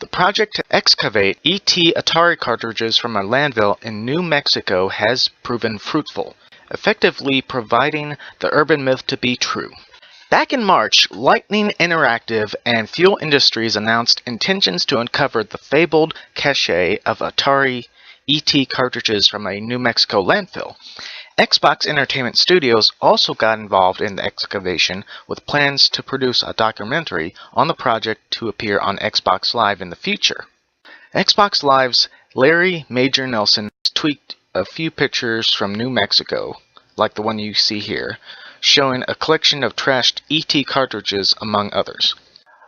The project to excavate ET Atari cartridges from a landfill in New Mexico has proven fruitful, effectively proving the urban myth to be true. Back in March, Lightning Interactive and Fuel Industries announced intentions to uncover the fabled cache of Atari ET cartridges from a New Mexico landfill. Xbox Entertainment Studios also got involved in the excavation with plans to produce a documentary on the project to appear on Xbox Live in the future. Xbox Live's Larry Major Nelson tweaked a few pictures from New Mexico, like the one you see here, showing a collection of trashed ET cartridges among others.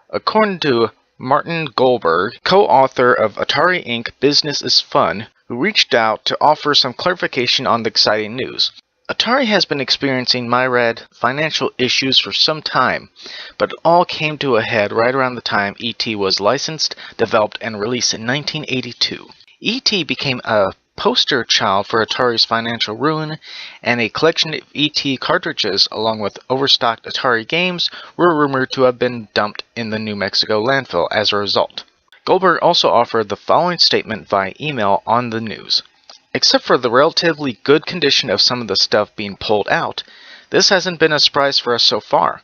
According to Martin Goldberg, co-author of Atari Inc. Business is Fun, who reached out to offer some clarification on the exciting news. Atari has been experiencing myriad financial issues for some time, but it all came to a head right around the time ET was licensed, developed, and released in 1982. ET became a poster child for Atari's financial ruin, and a collection of ET cartridges along with overstocked Atari games were rumored to have been dumped in the New Mexico landfill as a result. Goldberg also offered the following statement via email on the news. Except for the relatively good condition of some of the stuff being pulled out, this hasn't been a surprise for us so far.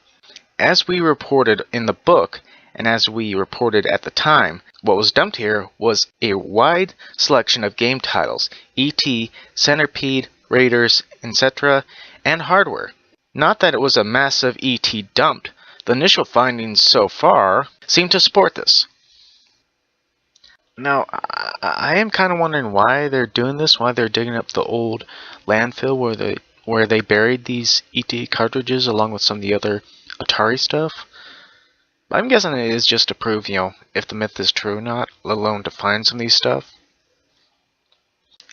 As we reported in the book, and as we reported at the time, what was dumped here was a wide selection of game titles, ET, Centipede, Raiders, etc., and hardware. Not that it was a massive ET dump. The initial findings so far seem to support this. Now, I am kind of wondering why they're doing this, why they're digging up the old landfill where they buried these ET cartridges along with some of the other Atari stuff. I'm guessing it is just to prove, if the myth is true or not, let alone to find some of these stuff.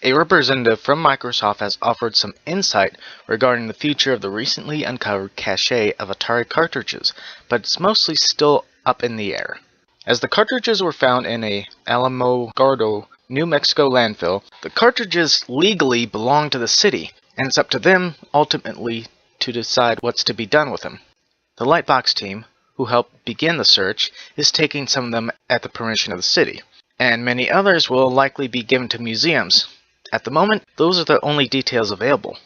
A representative from Microsoft has offered some insight regarding the future of the recently uncovered cache of Atari cartridges, but it's mostly still up in the air. As the cartridges were found in a Alamogordo, New Mexico landfill, the cartridges legally belong to the city, and it's up to them, ultimately, to decide what's to be done with them. The Lightbox team, who helped begin the search, is taking some of them at the permission of the city, and many others will likely be given to museums. At the moment, those are the only details available.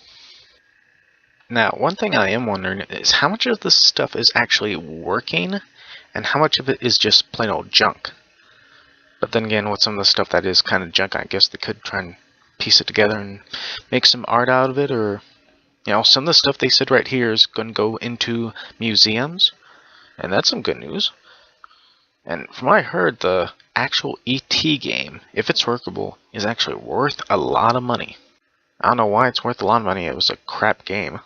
Now, one thing I am wondering is how much of this stuff is actually working, and how much of it is just plain old junk. But then again, with some of the stuff that is kind of junk, I guess they could try and piece it together and make some art out of it, or, some of the stuff they said right here is going to go into museums. And that's some good news. And from what I heard, the actual ET game, if it's workable, is actually worth a lot of money. I don't know why it's worth a lot of money. It was a crap game.